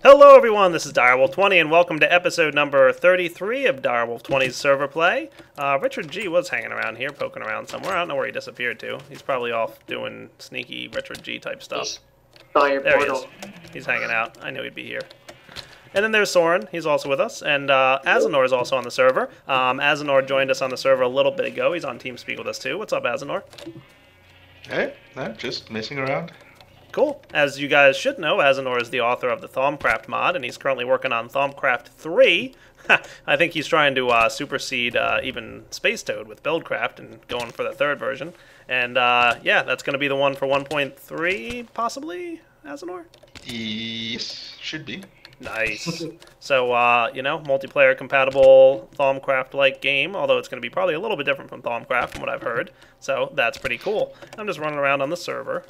Hello everyone, this is Direwolf20 and welcome to episode number 33 of Direwolf20's server play. Richard G was hanging around here, poking around somewhere. I don't know where he disappeared to. He's probably off doing sneaky Richard G type stuff. There he is. He's hanging out. I knew he'd be here. And then there's Soren. He's also with us. And Azenor is also on the server. Azenor joined us on the server a little bit ago. He's on TeamSpeak with us too. What's up, Azenor? Hey, I'm just messing around. Cool. As you guys should know, Azenor is the author of the Thaumcraft mod, and he's currently working on Thaumcraft 3. I think he's trying to supersede even Space Toad with Buildcraft and going for the third version. And yeah, that's going to be the one for 1.3, possibly, Azenor? Yes, should be. Nice. So, you know, multiplayer compatible Thaumcraft-like game, although it's going to be probably a little bit different from Thaumcraft from what I've heard. So that's pretty cool. I'm just running around on the server.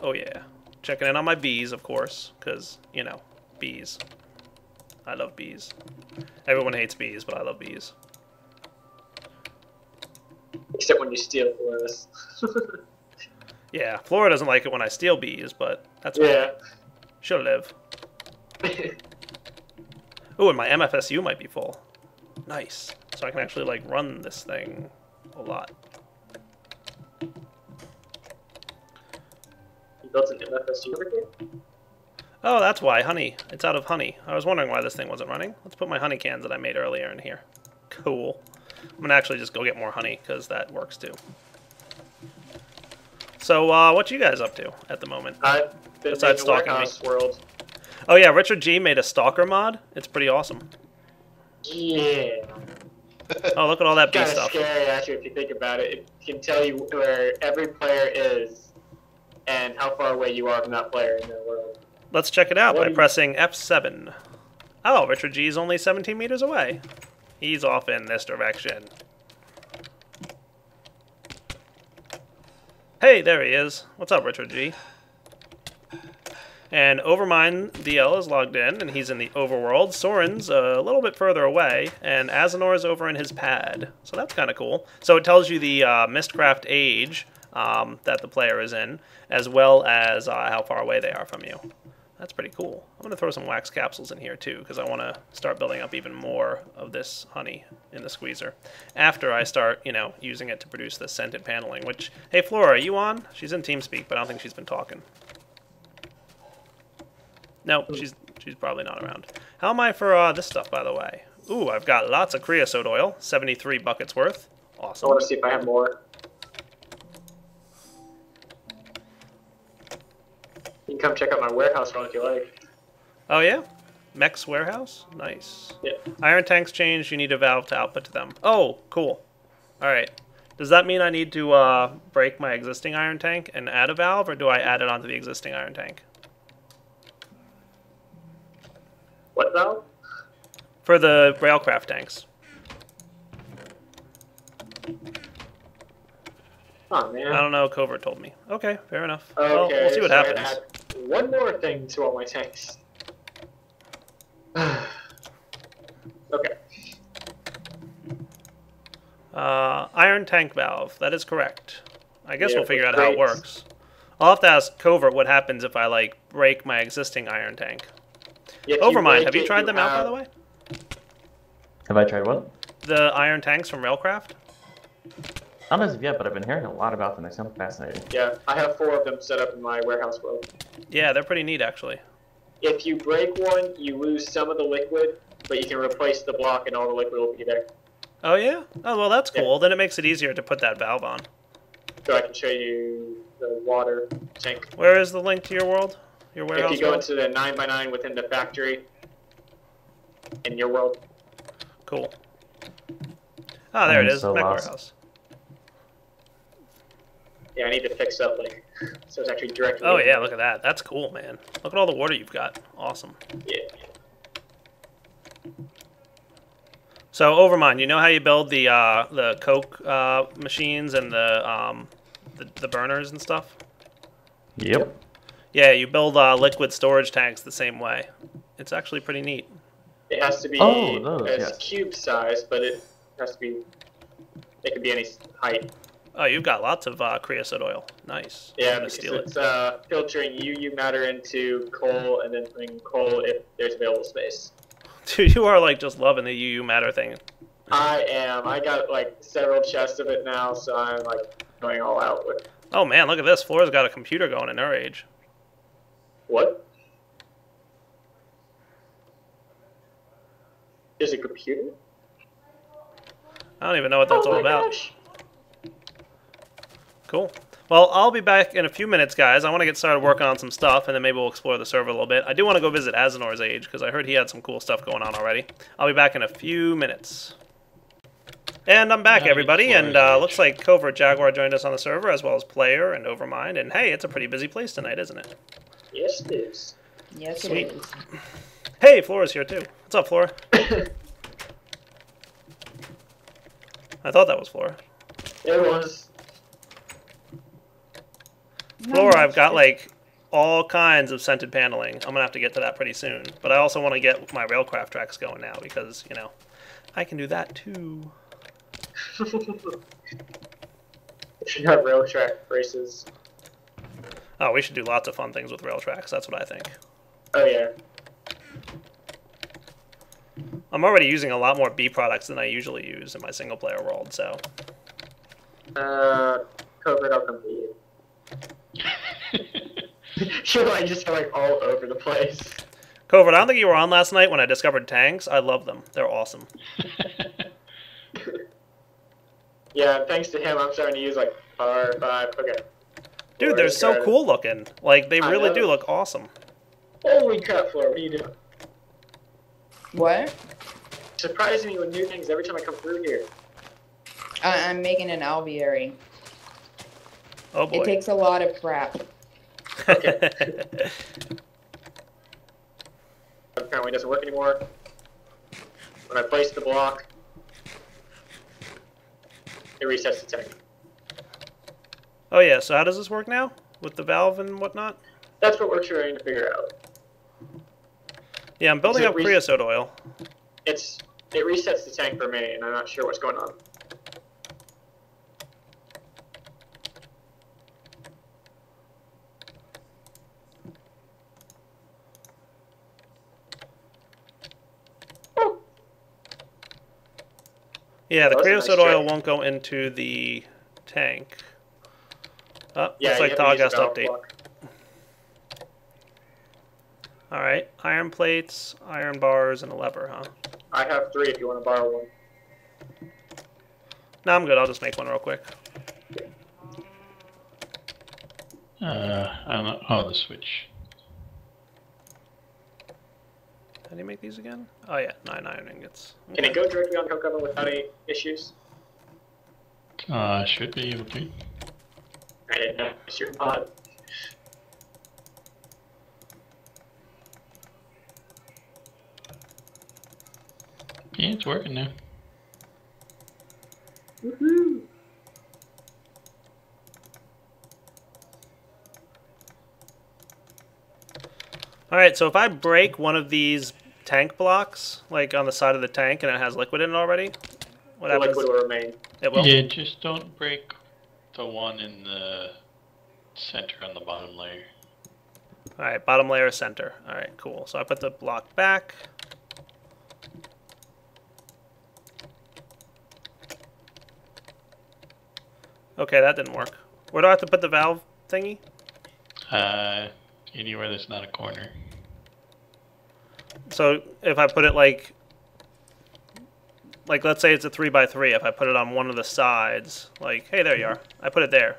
Oh yeah, checking in on my bees, of course, because, you know, bees. I love bees. Everyone hates bees, but I love bees. Except when you steal Flores. Yeah, Flora doesn't like it when I steal bees, but that's okay. She'll live. Ooh, and my MFSU might be full. Nice. So I can actually, like, run this thing a lot. Built an MFSU over here? Oh, that's why. Honey. It's out of honey. I was wondering why this thing wasn't running. Let's put my honey cans that I made earlier in here. Cool. I'm going to actually just go get more honey, because that works too. So, what you guys up to at the moment? I've been Besides in the stalking warehouse me. world. Oh yeah, Richard G made a Stalker mod. It's pretty awesome. Yeah. Oh, look at all that bee Kind of stuff. scary, actually, if you think about it. It can tell you where every player is and how far away you are from that player in their world. Let's check it out by pressing F7. Oh, Richard G is only 17 meters away. He's off in this direction. Hey, there he is. What's up, Richard G? And Overmind DL is logged in, and he's in the overworld. Soren's a little bit further away, and Azenor is over in his pad. So that's kind of cool. So it tells you the Mystcraft age that the player is in, as well as how far away they are from you. That's pretty cool. I'm going to throw some wax capsules in here too, because I want to start building up even more of this honey in the squeezer. After I start, you know, using it to produce the scented paneling, which, hey Flora, are you on? She's in TeamSpeak, but I don't think she's been talking. No, she's probably not around. How am I for this stuff, by the way? Ooh, I've got lots of creosote oil, 73 buckets worth. Awesome. I want to see if I have more. You can come check out my warehouse run if you like. Oh yeah? Mech's warehouse? Nice. Yeah. Iron tanks changed, you need a valve to output to them. Oh, cool. Alright. Does that mean I need to break my existing iron tank and add a valve, or do I add it onto the existing iron tank? What valve? For the Railcraft tanks. Oh man. I don't know, Covert told me. Okay, fair enough. Okay, Well, we'll see what so happens. I add one more thing to all my tanks. Okay. Iron tank valve, that is correct. I guess Yeah, we'll figure out great. how it works. I'll have to ask Covert what happens if I, like, break my existing iron tank. If Overmind, break have you it, tried them out, by the way? Have I tried what? The iron tanks from Railcraft? Not as of yet, but I've been hearing a lot about them. They sound fascinating. Yeah, I have 4 of them set up in my warehouse world. Yeah, they're pretty neat, actually. If you break one, you lose some of the liquid, but you can replace the block and all the liquid will be there. Oh, yeah? Oh, well, that's cool. Yeah. Then it makes it easier to put that valve on. So I can show you the water tank. Where is the link to your world? Your warehouse If you go world? into the 9x9 within the factory, in your world. Cool. Ah, there it is. so Mech lost. warehouse. Yeah, I need to fix up, like, so it's actually directly. Oh, yeah, look at that. That's cool, man. Look at all the water you've got. Awesome. Yeah. So, Overmind, you know how you build the Coke machines and the burners and stuff? Yep. Yeah, you build liquid storage tanks the same way. It's actually pretty neat. It has to be those, as yes. cube size, but it has to be. It can be any height. Oh, you've got lots of creosote oil. Nice. Yeah, I'm gonna because steal it's filtering UU matter into coal and then putting coal if there's available space. Dude, you are like just loving the UU matter thing. I am. I got like several chests of it now, so I'm like going all out with. Oh man, look at this. Flora's got a computer going in her age. What? There's a computer? I don't even know what that's all about. Gosh. Cool. Well, I'll be back in a few minutes, guys. I want to get started working on some stuff, and then maybe we'll explore the server a little bit. I do want to go visit Azanor's age, because I heard he had some cool stuff going on already. I'll be back in a few minutes. And I'm back, everybody, and looks like Covert Jaguar joined us on the server, as well as Player and Overmind, and hey, it's a pretty busy place tonight, isn't it? Yes, it is. Yes, Sweet. it is. Hey, Flora's here, too. What's up, Flora? I thought that was Flora. It was. Flora, I've got, like, all kinds of scented paneling. I'm going to have to get to that pretty soon. But I also want to get my Railcraft tracks going now, because, you know, I can do that, too. Should have rail track races. Oh, we should do lots of fun things with rail tracks. That's what I think. Oh yeah. I'm already using a lot more B products than I usually use in my single-player world, so... Covert, I'll come to you. You're like just like all over the place. Covert, I don't think you were on last night when I discovered tanks. I love them. They're awesome. Yeah, thanks to him, I'm starting to use like R5. Okay. Dude, they're so cool looking. Like, they really know. do look awesome. Holy crap, Flora, what are you doing? What? Surprising me with new things every time I come through here. I'm making an alveary. Oh boy. It takes a lot of crap. Apparently doesn't work anymore. When I place the block, it resets the tank. Oh yeah, so how does this work now? With the valve and whatnot? That's what we're trying to figure out. Yeah, I'm building up creosote oil. It resets the tank for a minute, and I'm not sure what's going on. Yeah, the That was a creosote nice oil check. won't go into the tank. Oh, Yeah, looks like you have to use Tog has the to valve update. block. Alright, iron plates, iron bars, and a lever, huh? I have 3 if you want to borrow one. No, I'm good. I'll just make one real quick. I don't know. Oh, the switch. How do you make these again? Oh yeah, 9 iron ingots. Can it go directly on hook oven without any issues? Should be able to. I didn't know. It's your pod. Yeah, it's working now. Woohoo! Alright, so if I break one of these tank blocks, like on the side of the tank, and it has liquid in it already, what The happens? liquid will remain. It will? Yeah, just don't break the one in the center on the bottom layer. Alright, bottom layer, center. Alright, cool. So I put the block back. Okay, that didn't work. Where do I have to put the valve thingy? Anywhere that's not a corner. So if I put it like let's say it's a 3x3, if I put it on one of the sides, like, hey, there you are. I put it there.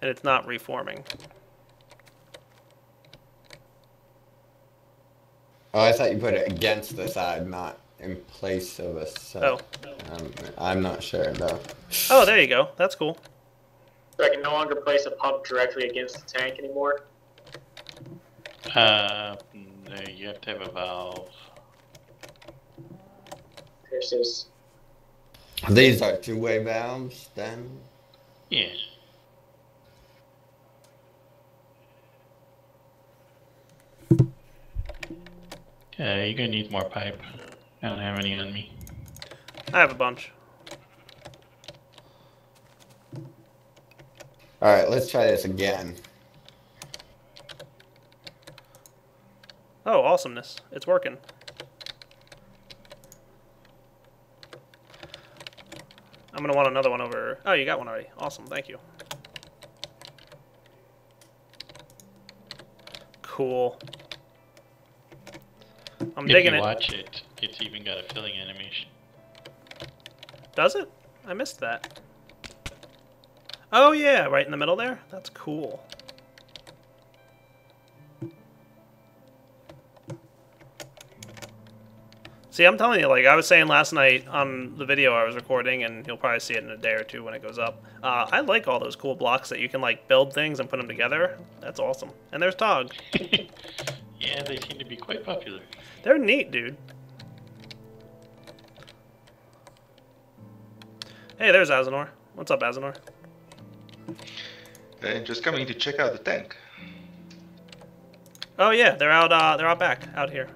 And it's not reforming. Oh, I thought you put it against the side, not in place of a side. Oh. I'm not sure, though. Oh, there you go. That's cool. So I can no longer place a pump directly against the tank anymore. No, you have to have a valve. Versus. These are two-way valves, then? Yeah. You're gonna need more pipe. I don't have any on me. I have a bunch. Alright, let's try this again. Oh, awesomeness. It's working. I'm going to want another one over... Oh, you got one already. Awesome, thank you. Cool. I'm digging it. If you watch it, it's even got a filling animation. Does it? I missed that. Oh yeah, right in the middle there? That's cool. See, I'm telling you, like I was saying last night on the video I was recording, and you'll probably see it in a day or two when it goes up. I like all those cool blocks that you can like build things and put them together. That's awesome. And there's Tog. Yeah, they seem to be quite popular. They're neat, dude. Hey, there's Azenor. What's up, Azenor? Just coming to check out the tank. Oh yeah, they're out back, out here.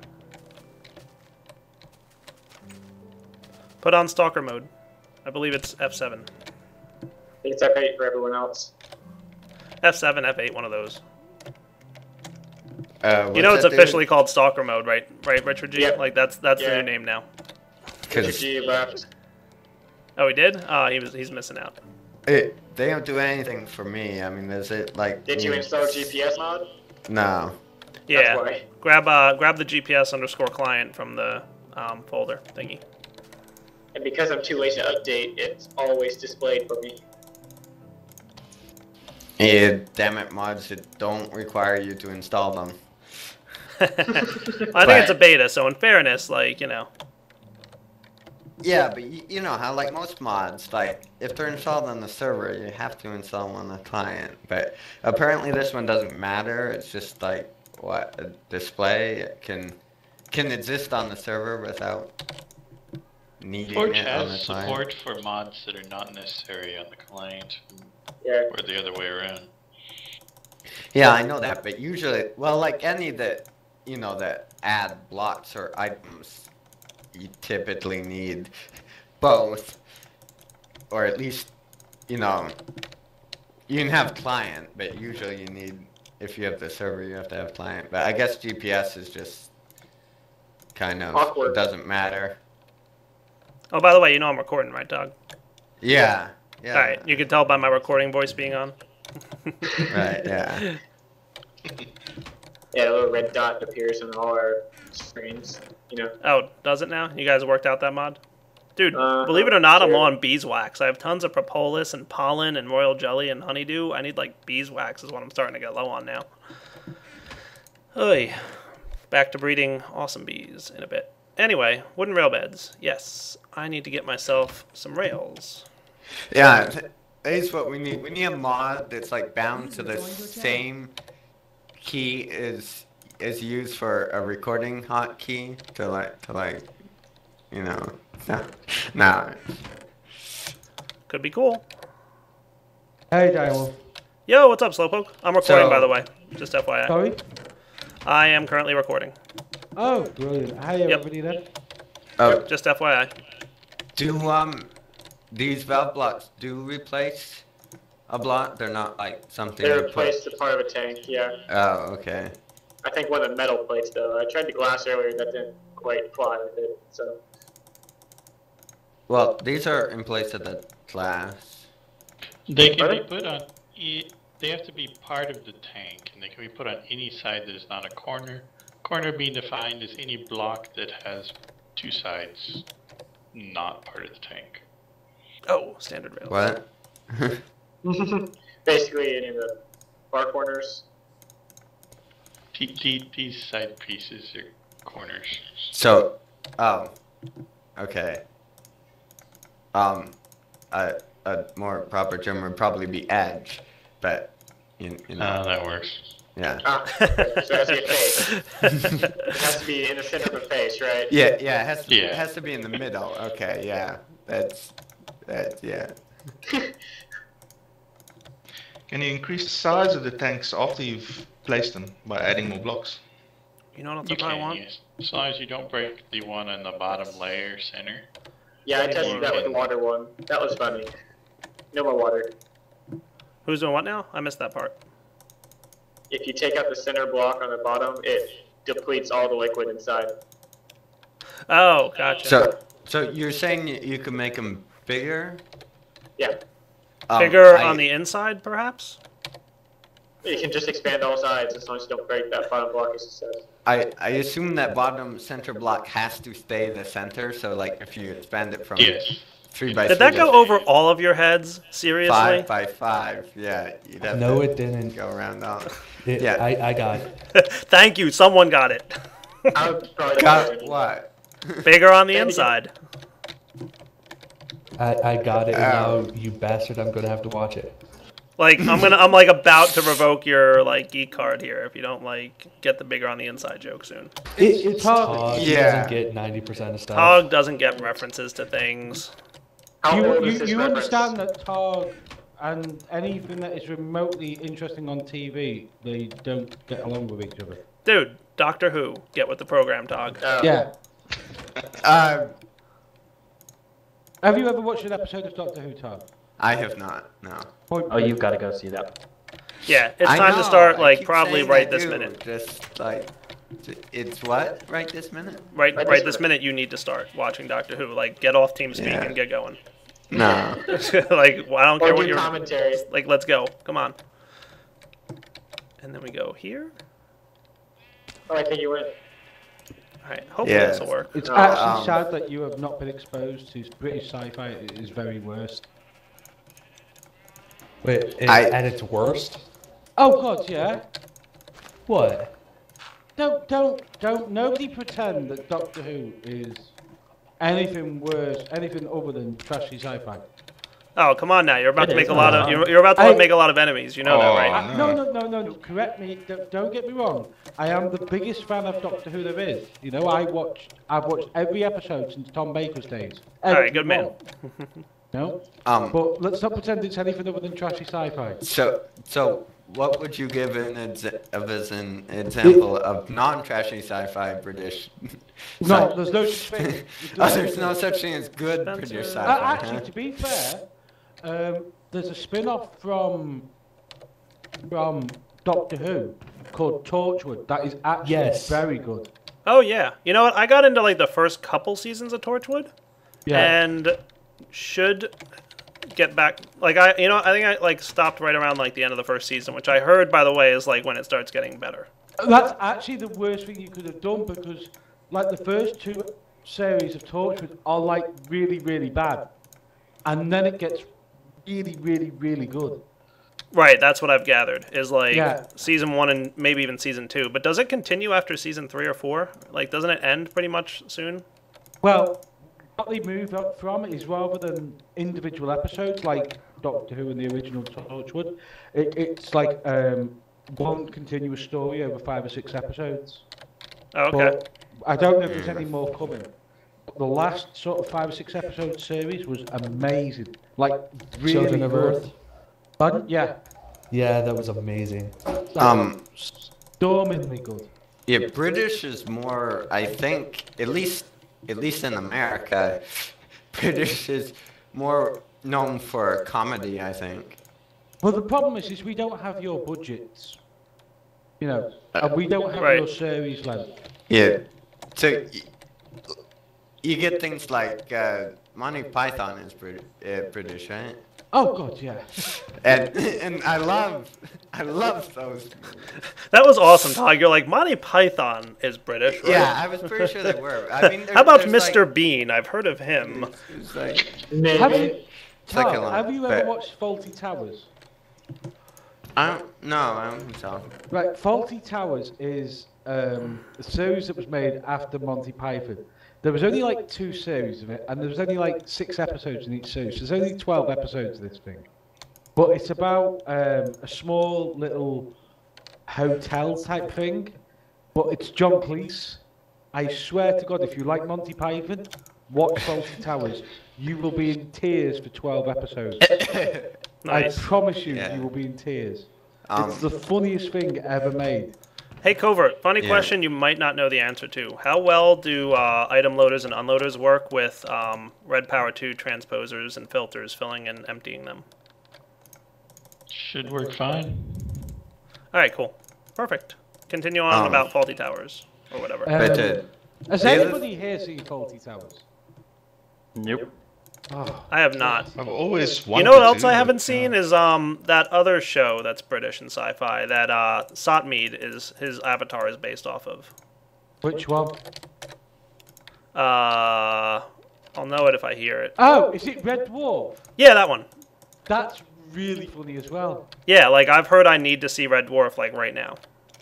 Put on Stalker mode. I believe it's F7. I think it's F8 for everyone else. F7, F8, one of those. You know it's officially called Stalker mode, right? Right, Richard G? Yep. Like that's the new name now. Richard G left. Oh, he did? He's missing out. They don't do anything for me. I mean, is it like... Did you install GPS mod? No. Yeah. That's why. Grab the GPS underscore client from the folder thingy. And because I'm too lazy to update, it's always displayed for me. Yeah, damn it, mods that don't require you to install them. I think it's a beta, so in fairness, like, you know. Yeah, but you know how, like, most mods, like, if they're installed on the server, you have to install them on the client. But apparently this one doesn't matter. It's just, like, what, a display can exist on the server without needing Forge it on the has client. support for mods that are not necessary on the client, Yeah. or the other way around. Yeah, I know that, but usually, well, like any that, you know, that add blocks or items, you typically need both, or at least, you know, you can have client, but usually you need, if you have the server, you have to have client. But I guess GPS is just kind of, Awkward. it doesn't matter. Oh, by the way, you know I'm recording, right, Doug? Yeah, yeah. Alright, you can tell by my recording voice being on. Right, yeah. Yeah, a little red dot appears on all our screens, you know. Oh, does it now? You guys worked out that mod? Dude, Uh-huh, believe it or not, I'm sure. low on beeswax. I have tons of propolis and pollen and royal jelly and honeydew. I need, like, beeswax is what I'm starting to get low on now. Oy. Back to breeding awesome bees in a bit. Anyway, wooden rail beds. Yes, I need to get myself some rails. Yeah, that's what we need. We need a mod that's like bound to the same key as used for a recording hotkey to like, you know. No. Could be cool. Hey, Direwolf. Yo, what's up, Slowpoke? I'm recording, So- by the way. Just FYI. Sorry? I am currently recording. Oh, brilliant. Hi, everybody there. Oh, Just FYI. do these valve blocks do replace a block? They're not like something. They you put- replaced the part of a tank, yeah. Oh, okay. I think one of the metal plates, though. I tried the glass earlier, that didn't quite fly with it, so. Well, these are in place of the glass. They can Are be they? put on. They have to be part of the tank, and they can be put on any side that is not a corner. Corner being defined as any block that has two sides, not part of the tank. Oh, standard rails. What? Basically, any of the bar corners. These side pieces are corners. So, okay. A more proper term would probably be edge, but you know, That works. yeah. Ah, okay. So it has to be a face. It has to be in the center of a face, right? Yeah, it has to, Yeah. it has to be in the middle. Okay, yeah. Yeah. Can you increase the size of the tanks after you've placed them by adding more blocks? You know what You else I can, want? yes. As long as you don't break the one on the bottom layer center. Yeah, I tested that with the water one. That was funny. No more water. Who's doing what now? I missed that part. If you take out the center block on the bottom, it depletes all the liquid inside. Oh, gotcha. So you're saying you can make them bigger? Yeah. Bigger on the inside, perhaps? You can just expand all sides as long as you don't break that bottom block, as it says. I assume that bottom center block has to stay the center, so like if you expand it from 3 by 3 Did that go over all of your heads? Seriously? 5 by 5, yeah. You'd have No, to it didn't. go around on. Yeah, I got it. Thank you, someone got it. I would probably Got what? Bigger on the inside. I got it, and now, you bastard, I'm gonna have to watch it. Like I'm like about to revoke your like geek card here if you don't like get the bigger on the inside joke soon. It's hard. He Yeah. doesn't get 90% of stuff. Tog doesn't get references to things. How old is You, this you reference? understand that Targ and anything that is remotely interesting on TV, they don't get along with each other. Dude, Doctor Who, get with the program, Tog. Yeah. Uh, Have you ever watched an episode of Doctor Who, Targ? I have not, no. Oh, you've got to go see that. Yeah, it's I time to know, start I like keep probably saying right I this do, minute. Just like, it's what? Right this minute? Right this minute you need to start watching Doctor Who. Like get off TeamSpeak Yeah. and get going. No. Like well, I don't care Or what do you're commentary. like. Let's go. Come on. And then we go here. Oh, I think you win. All right. Hopefully Yeah. this will work. It's actually Um, sad that you have not been exposed to British sci-fi. It is very worst. Wait, at its worst? Oh God, yeah. What? Don't. Nobody pretend that Doctor Who is anything worse, anything other than trashy sci-fi. Oh come on now! You're about It to make is. a lot of you're about to I- make a lot of enemies. You know that, right? Oh. No. Correct me. Don't get me wrong. I am the biggest fan of Doctor Who there is. You know, I've watched every episode since Tom Baker's days. All right, good man. Every one. No, Um, but let's not pretend it's anything other than trashy sci-fi. so what would you give as an example of non-trashy sci-fi British? No, there's no such thing. Oh, there's no such thing as good Spencer. British sci-fi, Actually, huh? to be fair, there's a spin-off from Doctor Who called Torchwood that is actually very good. Oh yeah. You know what? I got into like the first couple seasons of Torchwood, and should get back. Like I think I like stopped right around like the end of the first season, which I heard by the way is like when it starts getting better. That's actually the worst thing you could have done because, like, the first 2 series of Torchwood are like really, really bad, and then it gets really, really, really good. Right, that's what I've gathered. Is like Yeah. season 1 and maybe even season 2. But does it continue after season 3 or 4? Like, doesn't it end pretty much soon? Well, what they move up from is rather than individual episodes like Doctor Who and the original Torchwood, it's like one continuous story over 5 or 6 episodes. Oh, okay. But I don't know if there's any more coming. The last sort of 5 or 6 episode series was amazing. Like, really Children of good. Earth? Pardon? Yeah. Yeah, that was amazing. Stormingly good. Yeah, British is more, I think, at least in America, British is more known for comedy, I think. Well, the problem is we don't have your budgets. You know, and we don't have Right. your series length. Yeah. So you get things like Monty Python is British, right? Oh God, yeah. And I love those. That was awesome, Todd. You're like, Monty Python is British, right? Yeah, I was pretty sure they were. I mean, How about there's Mr. Like, Bean? I've heard of him. it's like, Have you, It's like Tom, a have you ever but- watched Faulty Towers? I don't think so. Right, Faulty Towers is a series that was made after Monty Python. There was only like 2 series of it, and there was only like 6 episodes in each series. There's only 12 episodes of this thing. But it's about a small little hotel type thing, but it's John Cleese. I swear to God, if you like Monty Python, watch Faulty Towers. You will be in tears for 12 episodes. Nice. I promise you, Yeah. you will be in tears. Um, It's the funniest thing ever made. Hey, Covert, funny Yeah. question you might not know the answer to. How well do item loaders and unloaders work with Red Power 2 transposers and filters, filling and emptying them? Should work fine. All right, cool, perfect. Continue on about faulty towers or whatever. But Has anybody here seen Faulty Towers? Nope. Oh, I have not. I've always You wanted know what else to, I but, haven't seen is that other show that's British and sci-fi that Sotmead is his avatar is based off of. which one? I'll know it if I hear it. Oh, is it Red Dwarf? Yeah, that one. That's really funny as well. Yeah, like I've heard I need to see Red Dwarf like right now.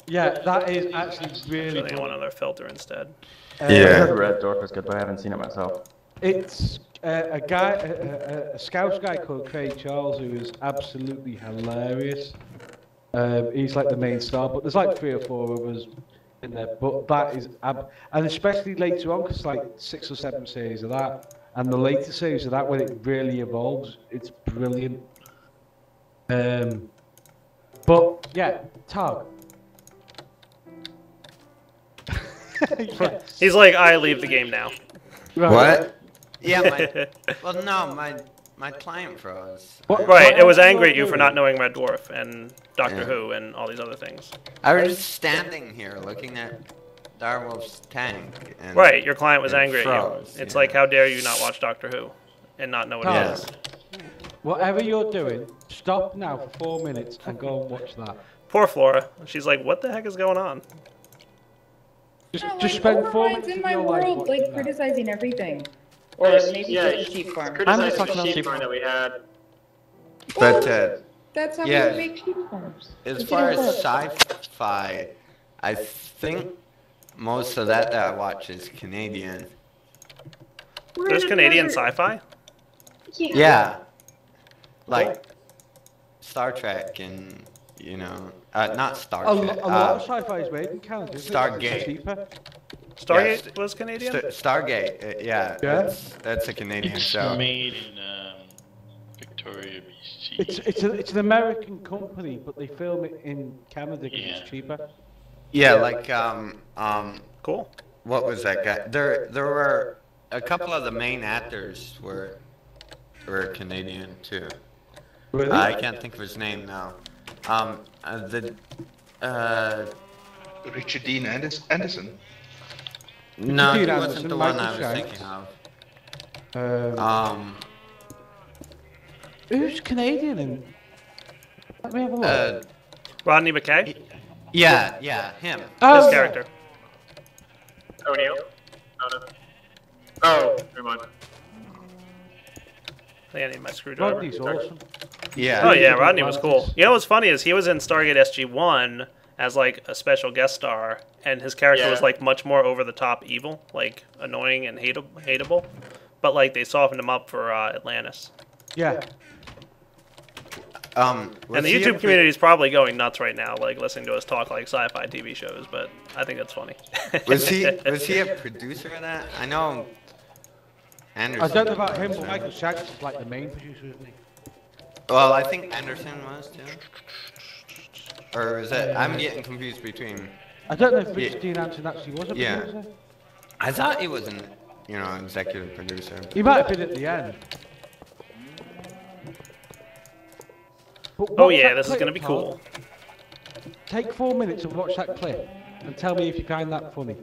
Yeah, that is actually really I think I want funny. another filter instead. I heard Red Dwarf was good, but I haven't seen it myself. It's a guy, a Scouse guy called Craig Charles, who is absolutely hilarious. He's like the main star, but there's like 3 or 4 of us in there. But that is, and especially later on, because like 6 or 7 series of that, and the later series of that, when it really evolves, it's brilliant. But yeah, Tag. Yes. He's like, I leave the game now. Right. what? Yeah, well, no, my client froze. Right, it was angry at you for not knowing Red Dwarf and Doctor Who and all these other things. I was just standing here looking at Direwolf's tank. And Right, your client was it angry at you. froze, It's yeah. like, how dare you not watch Doctor Who and not know what Yeah. it is. Whatever you're doing, stop now for 4 minutes and go and watch that. Poor Flora. She's like, what the heck is going on? Just spend 4 minutes in of my your life world, watching like that. criticizing everything. Or maybe Yeah, just a sheep farm. I'm Criticize just talking the about sheep sheep farm that we had. But That's how yeah. we make sheep farms. as It far didn't as work. sci-fi, I think most of that I watch is Canadian. There's Canadian sci-fi? Yeah, like Star Trek and not Star A Trek. lot of sci-fi is made in Canada. Isn't it? Stargate. It's cheaper. Stargate Yes. was Canadian? Stargate, yeah, Yeah? that's a Canadian It's show. made in Victoria, BC. It's an American company, but they film it in Canada because Yeah. it's cheaper. Yeah, like Cool. what was that guy? There were a couple of the main actors were Canadian too. Really? I can't think of his name now. Richard Dean Anderson. No, he Dean wasn't Anderson, the one Michael I was Shanks. thinking of. Who's Canadian? Let me have a look. Rodney McKay? Yeah, him. His character. O'Neill? Oh, no. Oh, never mind. I think I need my screwdriver. Rodney's awesome. Yeah. Oh yeah, Rodney was cool. You know what's funny is he was in Stargate SG-1 as like a special guest star, and his character was Yeah. like much more over the top evil, like annoying and hateable. But like they softened him up for Atlantis. Yeah. And the YouTube community is probably going nuts right now, like listening to us talk like sci-fi TV shows. But I think that's funny. Was he a producer of that? I know. Anderson. I don't know about him, but Michael Shanks is like the main producer, isn't he? Well, I think Anderson was too. Or is it? I'm getting confused between. I don't know if Richard Dean Anderson actually was a Yeah. producer. I thought he was an, executive producer. He might have been at the end. But Oh watch yeah, that this is clip, gonna be Todd. cool. Take 4 minutes and watch that clip, and tell me if you find that funny.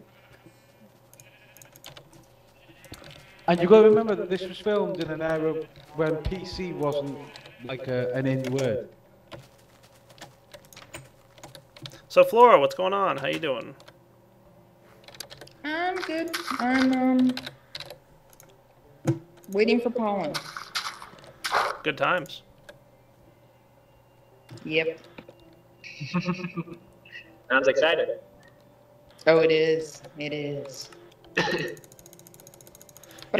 And you've got to remember that this was filmed in an era when PC wasn't like an in word. So Flora, what's going on? How you doing? I'm good. I'm waiting for pollen. Good times. Yep. Sounds excited. Oh, it is. It is. But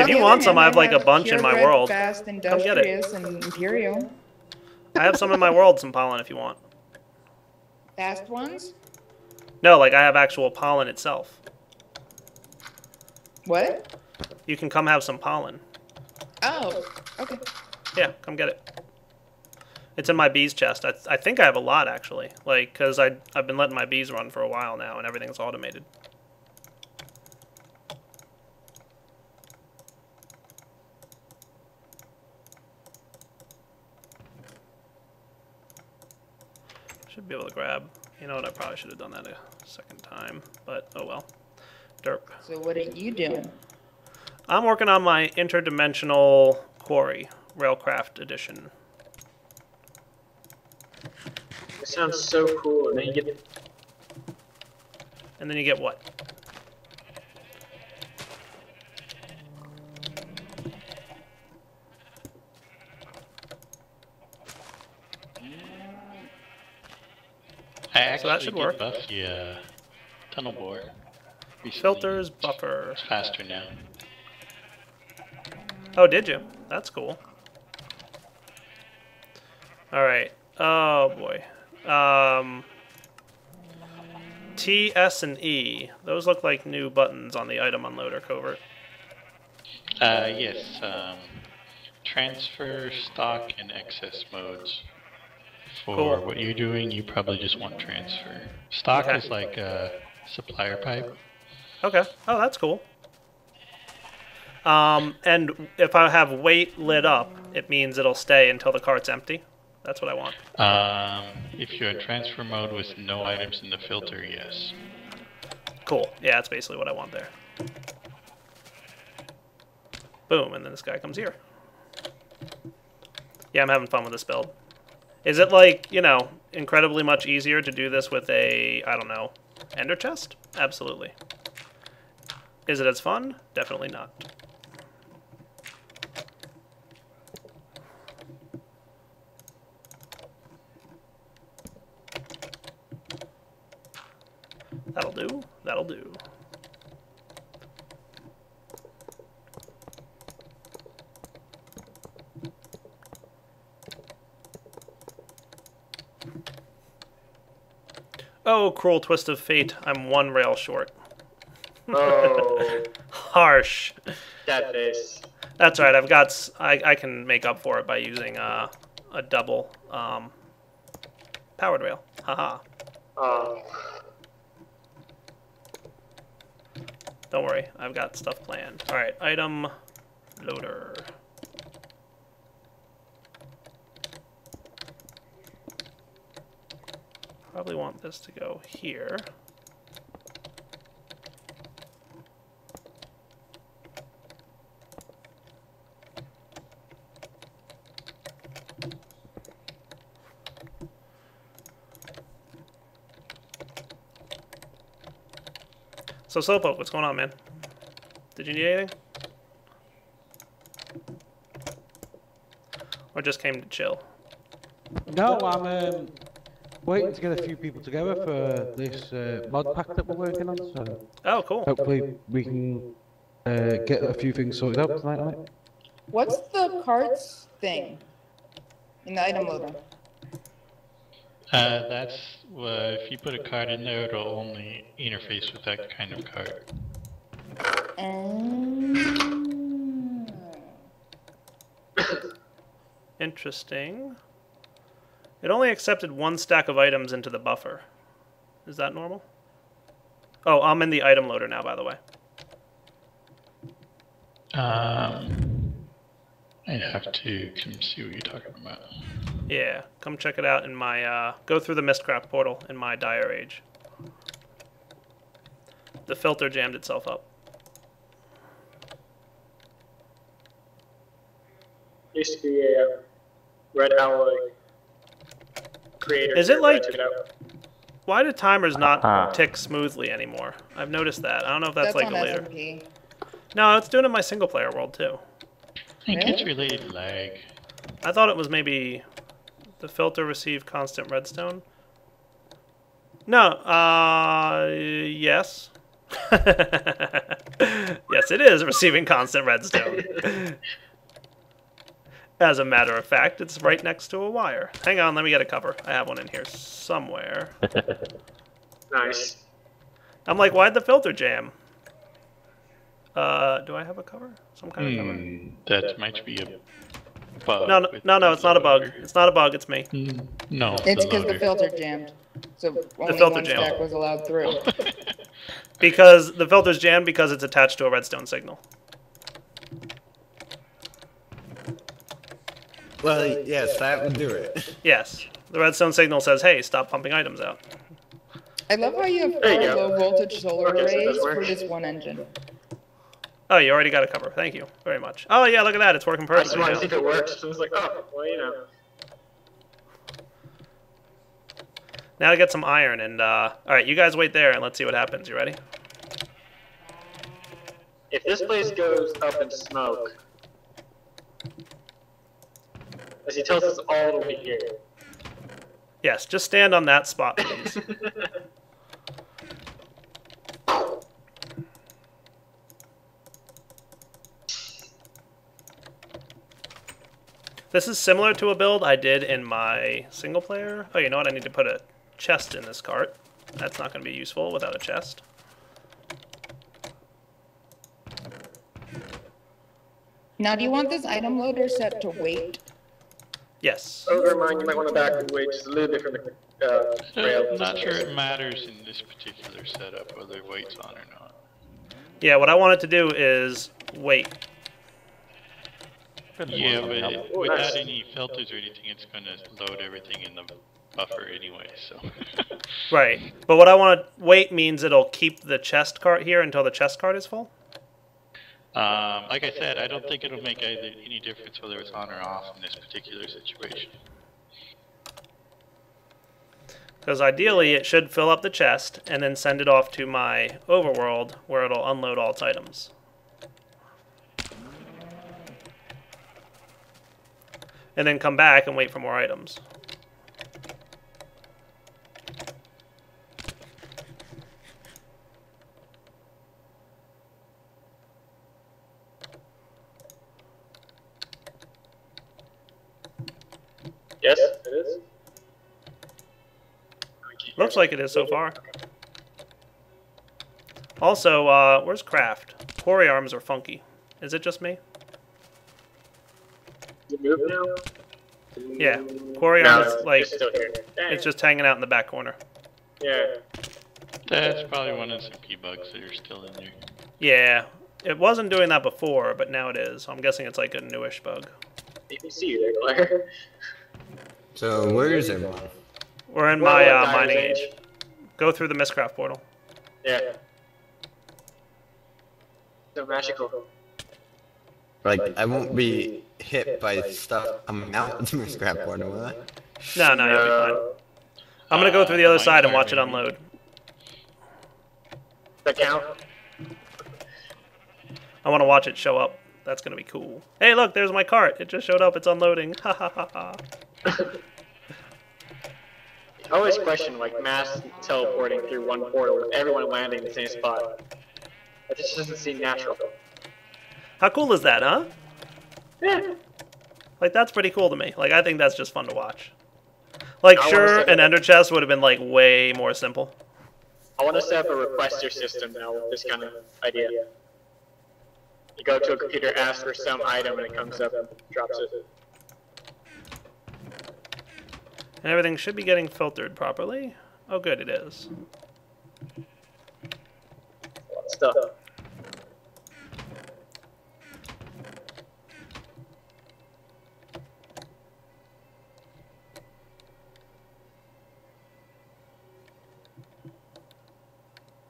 If on you the want other some, hand, I have like a bunch in my purebred, world. Fast, Come get it. industrious, and imperial. I have some in my world, some pollen if you want. Fast ones? No, like I have actual pollen itself. What? You can come have some pollen. Oh, okay. Yeah, come get it. It's in my bees chest. I think I have a lot actually, like because I've been letting my bees run for a while now, and everything's automated. Should be able to grab. You know what? I probably should have done that a second time, but oh well. Derp. So what are you doing? I'm working on my interdimensional Quarry, Railcraft edition. It sounds so cool. And then you get And then you get what? I actually that should work. buff the tunnel bore. Recently. Filters, buffer. It's faster now. Oh, did you? That's cool. Alright. Oh, boy. T, S, and E. Those look like new buttons on the item unloader covert. Yes. Transfer, stock, and excess modes. For Cool. what you're doing, you probably just want transfer. Stock Okay. is like a supplier pipe. Okay. Oh, that's cool. And if I have weight lit up, it means it'll stay until the cart's empty. That's what I want. If you're in transfer mode with no items in the filter, yes. Cool. Yeah, that's basically what I want there. Boom, and then this guy comes here. Yeah, I'm having fun with this build. Is it like, you know, incredibly much easier to do this with a, I don't know, ender chest? Absolutely. Is it as fun? Definitely not. That'll do. That'll do. Oh, cruel twist of fate. I'm one rail short. oh, Harsh. that face. That's right. I've got. I can make up for it by using a double powered rail. Haha. Oh, Don't worry. I've got stuff planned. All right. Item loader. Probably want this to go here. So Slowpoke, what's going on, man? Did you need anything? Or just came to chill? No, I'm waiting to get a few people together for this mod pack that we're working on. So Oh, cool. hopefully we can get a few things sorted out tonight. Mate. What's the carts thing in the item loader? That's if you put a card in there, it'll only interface with that kind of card. Interesting. It only accepted one stack of items into the buffer. Is that normal? Oh, I'm in the item loader now, by the way. I'd have to come see what you're talking about. Yeah, come check it out in my, go through the Mystcraft portal in my Dire Age. The filter jammed itself up. used to be a red alloy creator. Is it but I like- took it out. Why do timers not tick smoothly anymore? I've noticed that. I don't know if that's like on a later. SMP. No, it's doing it in my single player world too. I think it's related to lag. I thought it was maybe the filter received constant redstone. No, yes. Yes, it is receiving constant redstone. As a matter of fact, it's right next to a wire. Hang on, let me get a cover. I have one in here somewhere. Nice. I'm like, why'd the filter jam? Do I have a cover? Some kind of cover? That might be a bug. No, it's not a bug. It's not a bug, it's me. No, It's the because the loader. filter jammed. So only filter one jammed. stack was allowed through. Because the filter's jammed because it's attached to a redstone signal. Well, yes, that would do it. Yes, The redstone signal says, hey, stop pumping items out. I love how you have There you four go. low voltage solar Okay, so it arrays does for work. this one engine. Oh, you already got a cover. Thank you very much. Oh, yeah, look at that. It's working I just perfectly wanted to see now. if it works. So I was like, oh, well, you know. Now to get some iron. And alright, you guys wait there and let's see what happens. You ready? If this place goes up in smoke, as he tells us all the way here. Yes, just stand on that spot, please. This is similar to a build I did in my single player. Oh, you know what? I need to put a chest in this cart. That's not going to be useful without a chest. Now, do you want this item loader set to weight? Yes. Oh, never mind, you might want to back away just a little bit from the rail. I'm not sure it matters in this particular setup whether weight's on or not. Yeah, what I want it to do is wait. Yeah, but without any filters or anything, it's going to load everything in the buffer anyway, so. Right. But what I want to wait means it'll keep the chest cart here until the chest cart is full? Like I said, I don't think it'll make any difference whether it's on or off in this particular situation. Because ideally it should fill up the chest and then send it off to my overworld where it'll unload all its items. And then come back and wait for more items. Yes, it is. Looks like it is so far. Also, where's Craft? Quarry arms are funky. Is it just me? You move now? Yeah, Quarry No, arms is like, it's still here. Dang. it's just hanging out in the back corner. Yeah. That's probably one of the SMP bugs that are still in there. Yeah, it wasn't doing that before, but now it is. I'm guessing it's like a newish bug. You can see you there, Claire. So where is everyone? We're in Well, my Dyer's mining Age. age. Go through the Mystcraft portal. Yeah. So magical. Like, I won't be hit by stuff coming out of the Mystcraft portal, will I? No, you'll be fine. I'm gonna go through the other side and watch it unload. The count. I want to watch it show up. That's gonna be cool. Hey, look, there's my cart. It just showed up. It's unloading. Ha ha ha ha. I always question like mass teleporting through one portal with everyone landing in the same spot. It just doesn't seem natural. How cool is that, huh? Yeah. Like, that's pretty cool to me. Like, I think that's just fun to watch. Like, I wanna sure, set an up- ender chest would have been, like, way more simple. I want to set up a requester system now with this kind of idea. You go to a computer, ask for some item, and it comes up and drops it. And everything should be getting filtered properly. Oh, good, it is. Stuff.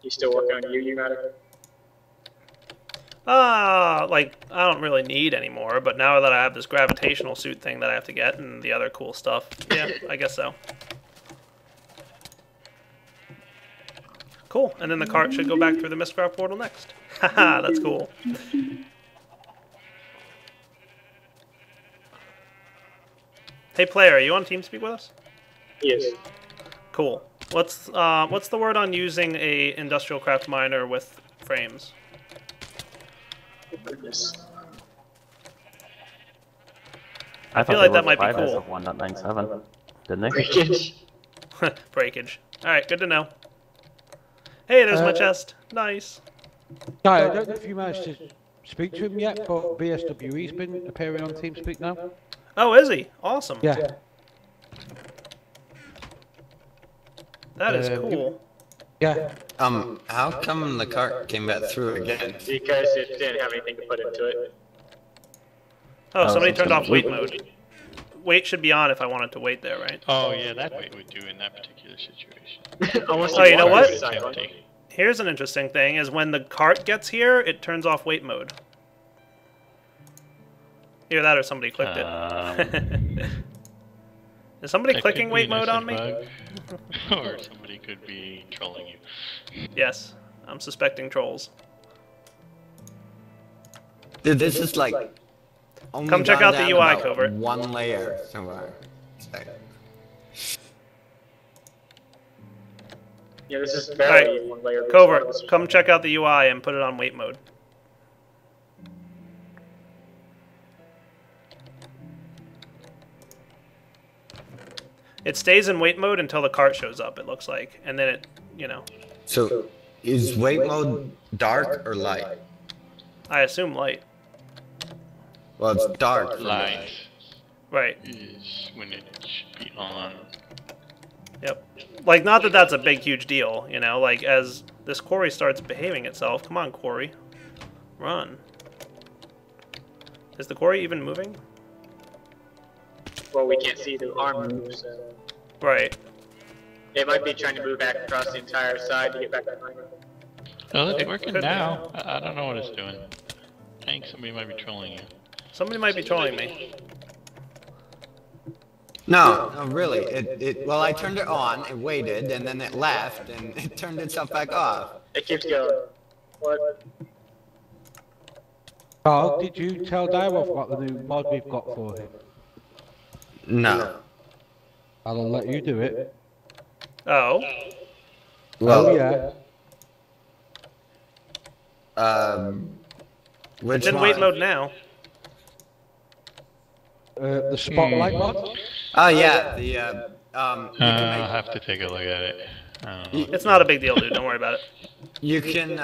You still working on you matter? Like, I don't really need anymore, but now that I have this gravitational suit thing that I have to get and the other cool stuff, yeah, I guess so. Cool, and then the cart should go back through the Mystcraft portal next. Haha, that's cool. Hey player, are you on TeamSpeak with us? Yes. Cool. What's the word on using a industrial craft miner with frames? Goodness. I feel thought like they that might be wrote 5 as cool. of 1.97, didn't they? Breakage. Breakage. Alright, good to know. Hey, there's my chest. Nice. Guy, I don't know if you managed to speak to him yet, but BSWE's been appearing on TeamSpeak now. Oh, is he? Awesome. Yeah. That is cool. Yeah. How come the cart came back through again? Because it didn't have anything to put into it. Oh, somebody so turned off we- wait mode. wait should be on if I wanted to wait there, right? Oh yeah, that wait would do in that particular situation. Almost Oh, you know what? It's empty. Here's an interesting thing, is when the cart gets here, it turns off wait mode. Either that or somebody clicked it. Is somebody That clicking could be wait an mode on me? bug, or somebody could be trolling you. Yes, I'm suspecting trolls. Dude, this is like. Only Come check gone out the down UI, about Covert. One layer somewhere. Yeah, this is Alright, barely one layer. Covert, come check out the UI and put it on wait mode. It stays in wait mode until the cart shows up, it looks like. And then it, you know, So, is wait mode dark or light? I assume light. Well, it's dark. Light Right. is when it should be on. Yep. Like, not that that's a big, huge deal, you know? Like, as this Quarry starts behaving itself... Come on, Quarry. Run. Is the Quarry even moving? Well, we can't see the arm move, so Right. it might be trying to move back across the entire side to get back behind it. Oh, it's working Could be. now. I don't know what it's doing. I think somebody might be trolling you. Somebody might be trolling me. No, no, really. Well, I turned it on, it waited, and then it left, and it turned itself back off. It keeps going. What? Carl, did you tell Direwolf what the new mod we've got for him? No. I'll let you do it. Oh. Well, Oh, yeah. Which It's in one? wait mode now. The spotlight mod? Oh, yeah, the, I'll have to take a look at it. I don't know. It's not a big deal, dude. Don't worry about it. you can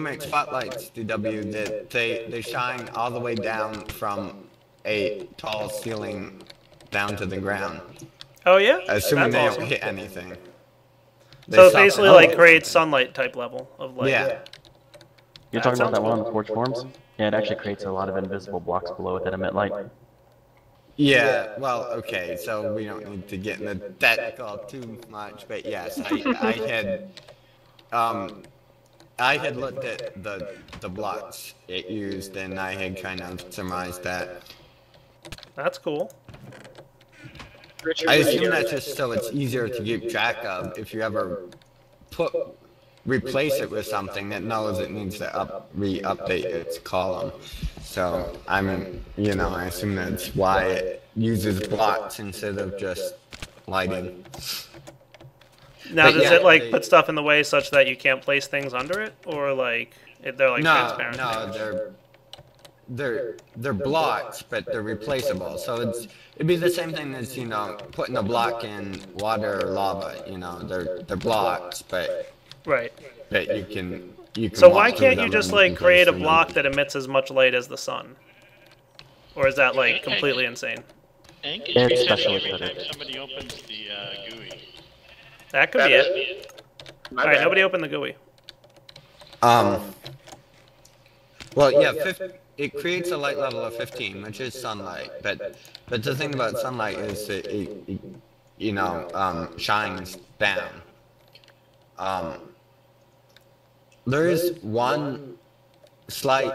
make spotlights, DW, that they shine all the way down from a tall ceiling down to the ground. Oh, yeah? Assuming they That's don't awesome. hit anything. They So it stop basically, it. like, creates sunlight type level of light. Yeah. You're That talking about that sounds one on cool. the forge forms? Yeah, it actually creates a lot of invisible blocks below it that emit light. Yeah, well, okay, so we don't need to get into technical too much, but yes, I had looked at the blocks it used, and I had kind of surmised that. That's cool. Richard, I assume that's just so it's easier to keep track of if you ever replace it with something that knows it needs to re-update its column. So, I mean, you know, I assume that's why it uses blocks instead of just lighting. Now, But does yeah, it, like, they- put stuff in the way such that you can't place things under it? Or, like, they're, like, No, transparent? no, they're blocks, but they're replaceable. So it'd be the same thing as, you know, putting a block in water or lava. You know, they're blocks, but Right. you can So walk why through can't you them just, and like, place create a them. block that emits as much light as the sun? Or is that, like, completely insane? I think Yeah, it's it's resetting special every for time it. somebody opens the GUI. That could be it. My Alright, bad. nobody open the GUI. Well, yeah, it creates a light level of 15, which is sunlight. But the thing about sunlight is that it you know, shines down. There is one slight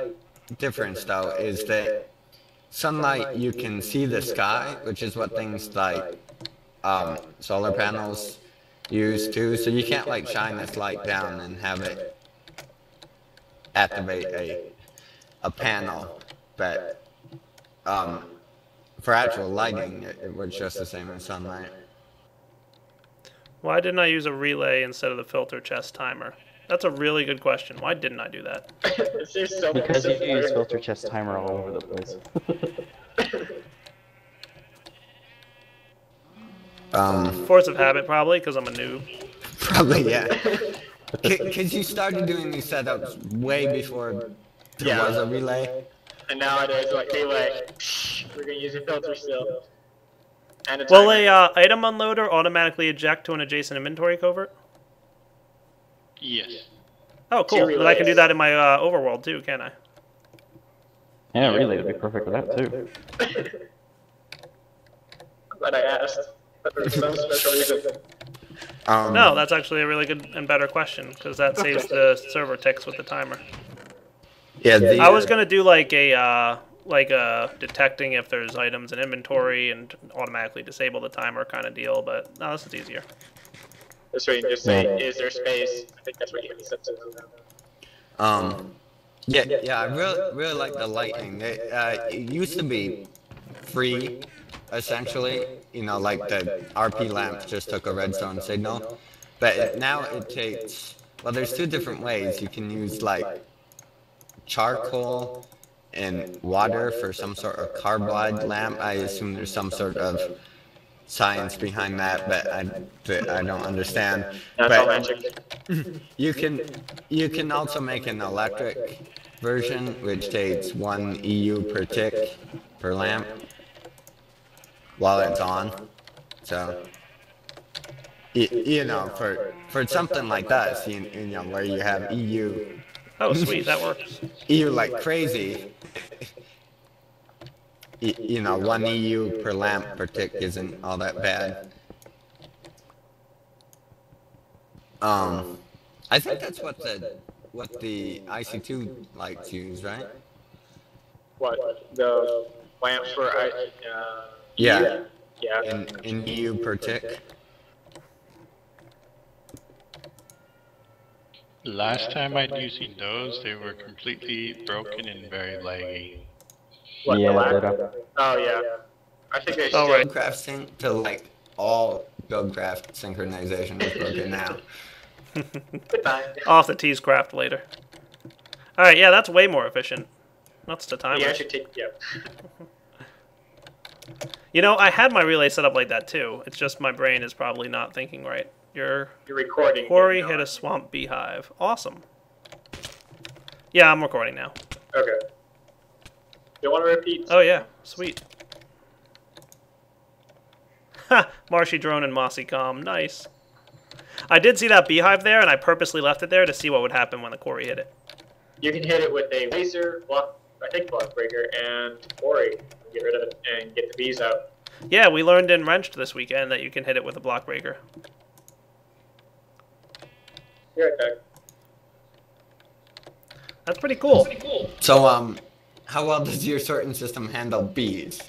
difference, though, is that sunlight, you can see the sky, which is what things like solar panels use too. So you can't, like, shine this light down and have it activate a panel. But for actual lighting, it works just the same as sunlight. Why didn't I use a relay instead of the filter chest timer? That's a really good question. Why didn't I do that? It's just so Because you simple. use filter chest timer all over the place. Force of habit, probably, because I'm a noob. Probably, yeah. Because you started doing these setups way before there was a relay. And nowadays, like, relay, we're gonna use a filter still. And a Will timer. a item unloader automatically eject to an adjacent inventory covert? Yes. Oh, cool. Then I can do that in my overworld, too, can't I? Yeah, relay would be perfect for that too. glad I asked. But there was some special reason. No, that's actually a really good and better question, because that saves the server ticks with the timer. Yeah, I was gonna do like a detecting if there's items in inventory and automatically disable the timer kind of deal, but no, this is easier. This way you just say, is there space? I think that's what you said. Yeah, I really like the lightning. It used to be free, essentially. You know, like the RP lamp just took a redstone signal. But now it takes, well, there's two different ways. You can use like charcoal and water for some sort of carbide lamp. I assume there's some sort of science behind that, but I don't understand. That's all magic. You can also make an electric version, which takes 1 EU per tick per lamp while it's on. So, you know, for something like that, you know, where you have EU. Oh, sweet, that works. EU like crazy. You know, 1 EU per lamp per tick isn't all that bad. I think that's what the IC2 lights use, right? What? The lamps for Yeah. Yeah. In EU per tick. Last time I'd using those, they were completely broken and very laggy. What, Yeah, the lamp? they're- Oh, yeah. I think they Oh, still... right. Buildcraft sync to like all Buildcraft synchronization is broken now. Goodbye. I'll have to tease craft later. Alright, yeah, that's way more efficient. That's the timer. Yeah, I should take... Yeah. You know, I had my relay set up like that too. It's just my brain is probably not thinking right. You're recording. Quarry hit a swamp beehive. Awesome. Yeah, I'm recording now. Okay. You want to repeat? Oh yeah, sweet. Ha! Marshy drone and mossy calm. Nice. I did see that beehive there, and I purposely left it there to see what would happen when the quarry hit it. You can hit it with a laser, block breaker, and quarry. Get rid of it and get the bees out. Yeah, we learned in Wrenched this weekend that you can hit it with a block breaker. You're right back. That's pretty cool. So, how well does your sorting system handle bees?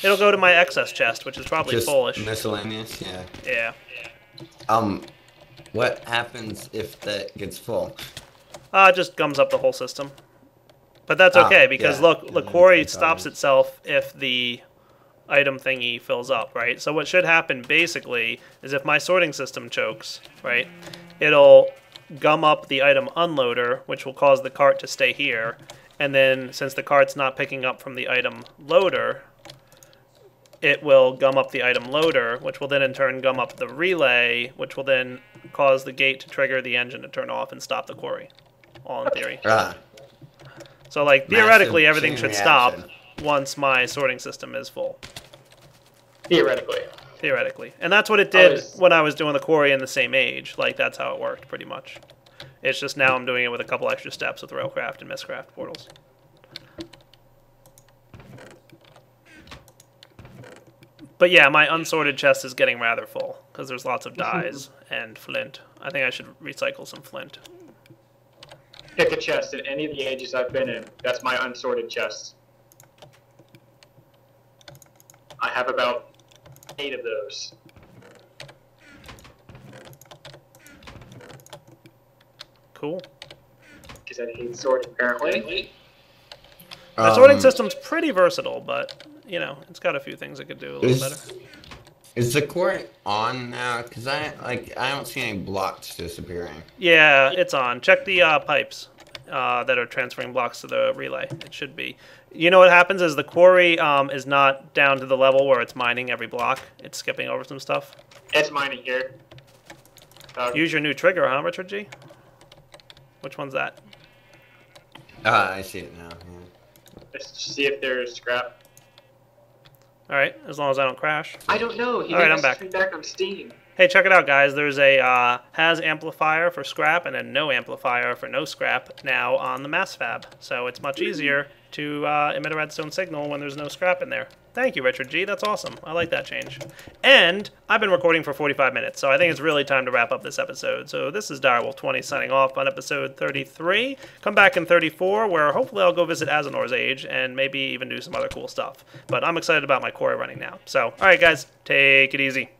It'll go to my excess chest, which is probably Just fullish. miscellaneous, yeah. Yeah. What happens if that gets full? It just gums up the whole system. But that's okay, because yeah. look, the quarry stops itself if the item thingy fills up, right? So what should happen, basically, is if my sorting system chokes, right, it'll gum up the item unloader, which will cause the cart to stay here, and then, since the cart's not picking up from the item loader, it will gum up the item loader, which will then in turn gum up the relay, which will then cause the gate to trigger the engine to turn off and stop the quarry. All in theory. So, like, theoretically, Massive everything chain should stop reaction. once my sorting system is full. Theoretically. Theoretically. And that's what it did when I was doing the quarry in the same age. Like, that's how it worked, pretty much. It's just now I'm doing it with a couple extra steps with Railcraft and Mystcraft portals. But yeah, my unsorted chest is getting rather full, because there's lots of dyes and flint. I think I should recycle some flint. Pick a chest in any of the ages I've been in. That's my unsorted chest. I have about 8 of those. Cool. Because I hate sorting, apparently. My sorting system's pretty versatile, but, you know, it's got a few things it could do a little better. Is the quarry on now? Because I don't see any blocks disappearing. Yeah, it's on. Check the pipes that are transferring blocks to the relay. It should be. You know what happens is the quarry is not down to the level where it's mining every block. It's skipping over some stuff. It's mining here. Use your new trigger, huh, Richard G? Which one's that? I see it now. Yeah. Let's see if there's scrap. All right, as long as I don't crash. I don't know. He All right, didn't I'm back. message me back on Steam. Hey, check it out, guys. There's a has amplifier for scrap and a no amplifier for no scrap now on the mass fab. So it's much easier to emit a redstone signal when there's no scrap in there. Thank you, Richard G. That's awesome. I like that change. And I've been recording for 45 minutes, so I think it's really time to wrap up this episode. So this is Direwolf20 signing off on episode 33. Come back in 34, where hopefully I'll go visit Azanor's age and maybe even do some other cool stuff. But I'm excited about my Quarry running now. So, all right, guys, take it easy.